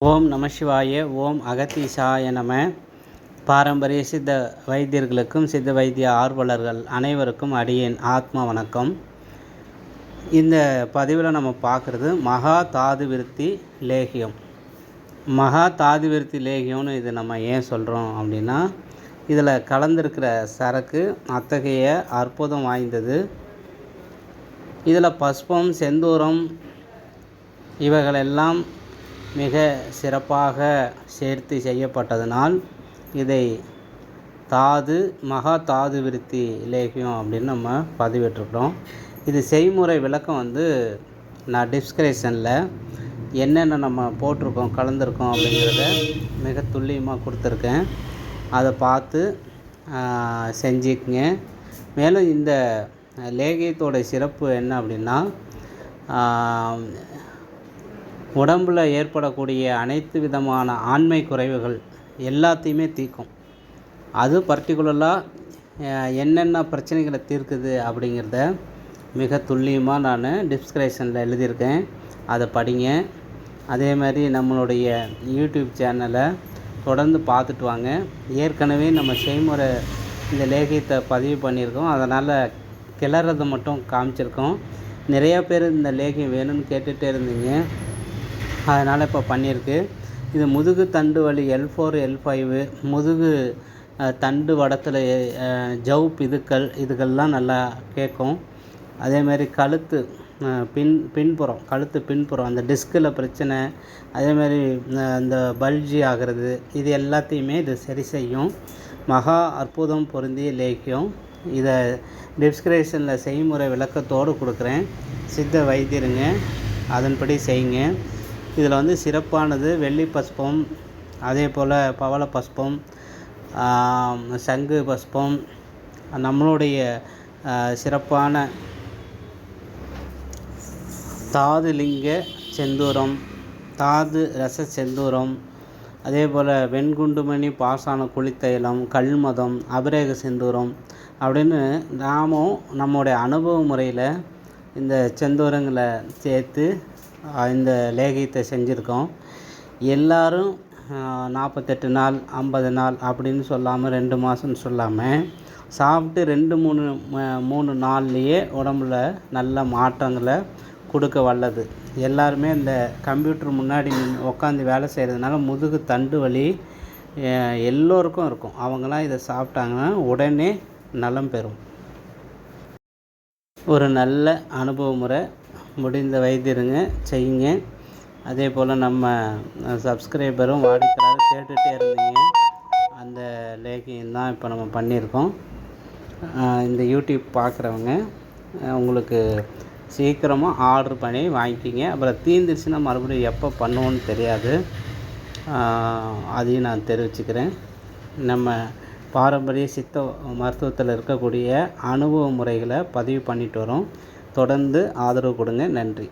ஓம் நம சிவாய. ஓம் அகத்தீசாய நம. பாரம்பரிய சித்த வைத்தியர்களுக்கும் சித்த வைத்திய ஆர்வலர்கள் அனைவருக்கும் அடியேன் ஆத்மா வணக்கம். இந்த பதிவில் நம்ம பார்க்குறது மகா தாது விருத்தி லேகியம். மகா தாது விருத்தி லேகியம்னு இது நம்ம ஏன் சொல்கிறோம் அப்படின்னா, இதில் கலந்திருக்கிற சரக்கு அத்தகைய அற்புதம் வாய்ந்தது. இதில் பஸ்பம், செந்தூரம் இவைகளெல்லாம் மிக சிறப்பாக சேர்த்து செய்யப்பட்டதனால் இதை மகா தாது விருத்தி லேகியம் அப்படின்னு நம்ம பதிவிட்டிருக்கிறோம். இது செய்முறை விளக்கம் நான் டிஸ்கிரிப்ஷனில் என்னென்ன நம்ம போட்டிருக்கோம் கலந்துருக்கோம் அப்படிங்கிறத மிக துல்லியமாக கொடுத்துருக்கேன். அதை பார்த்து செஞ்சுக்குங்க. மேலும் இந்த லேகியத்தோட சிறப்பு என்ன அப்படின்னா, உடம்பில் ஏற்படக்கூடிய அனைத்து விதமான ஆண்மை குறைவுகள் எல்லாத்தையுமே தீர்க்கும். அது பர்டிகுலராக என்னென்ன பிரச்சனைகளை தீர்க்குது அப்படிங்கிறத மிக துல்லியமாக நான் டிஸ்கிரிப்ஷனில் எழுதியிருக்கேன். அதை படிங்க. அதே மாதிரி நம்மளுடைய யூடியூப் சேனலை தொடர்ந்து பார்த்துட்டு வாங்க. ஏற்கனவே நம்ம செய்முறை இந்த லேகியத்தை பதிவு பண்ணியிருக்கோம். அதனால் கிளறதை மட்டும் காமிச்சிருக்கோம். நிறையா பேர் இந்த லேகியம் வேணும்னு கேட்டுகிட்டே இருந்தீங்க. அதனால் இப்போ பண்ணியிருக்கு. இது முதுகு தண்டு வலி L4 L5, முதுகு தண்டு வடத்தில் ஜவ் இதுக்கெல்லாம் நல்லா கேட்கும். அதேமாதிரி கழுத்து பின்புறம் அந்த டிஸ்கில் பிரச்சனை, அதேமாதிரி அந்த பல்ஜி ஆகிறது, இது எல்லாத்தையுமே இது சரி செய்யும். மகா அற்புதம் பொருந்திய லேகியம். இதை டிஸ்கிரிப்ஷனில் செய்முறை விளக்கத்தோடு கொடுக்குறேன். சித்த வைத்தியருங்க, அதன்படி செய்யுங்க. இதில் சிறப்பானது வெள்ளி பஸ்பம், அதே போல் பவள பஸ்பம், சங்கு பஸ்பம், நம்மளுடைய சிறப்பான தாது லிங்க செந்தூரம், தாது ரச செந்தூரம், அதே போல் வெண்குண்டுமணி பாசான குளித்தைலம், கல்மதம், அபிரேக செந்தூரம் அப்படின்னு நாமும் நம்முடைய அனுபவ முறையில் இந்த செந்தூரங்களை சேர்த்து இந்த லேகியத்தை செஞ்சுருக்கோம். எல்லோரும் 48 நாள் 50 நாள் அப்படின்னு சொல்லாமல் 2 மாதம்னு சொல்லாமல் சாப்பிட்டு 2-3 நாள்லேயே உடம்புல நல்ல மாற்றங்களை கொடுக்க வல்லது. எல்லாருமே இந்த கம்ப்யூட்டர் முன்னாடி உட்காந்து வேலை செய்கிறதுனால முதுகு தண்டு வலி எல்லோருக்கும் இருக்கும். அவங்களாம் இதை சாப்பிட்டாங்கன்னா உடனே நலம் பெறும். ஒரு நல்ல அனுபவ முறை. முடிந்த வைத்தியருங்க செய்யுங்க. அதே போல் நம்ம சப்ஸ்கிரைபரும் வாடிக்கையாளரும் கேட்டுகிட்டே இருந்தீங்க. அந்த லேகியம் தான் இப்போ நம்ம பண்ணியிருக்கோம். இந்த யூடியூப் பார்க்குறவங்க உங்களுக்கு சீக்கிரமாக ஆர்டர் பண்ணி வாங்கிக்கிங்க. அப்புறம் தீர்ந்துருச்சுன்னா மறுபடியும் எப்போ பண்ணுவோன்னு தெரியாது. அதையும் நான் தெரிவிச்சுக்கிறேன். நம்ம பாரம்பரிய சித்த மருத்துவத்தில் இருக்கக்கூடிய அனுபவ முறைகளை பதிவு பண்ணிட்டு வரோம். தொடர்ந்து ஆதரவு கொடுங்க. நன்றி.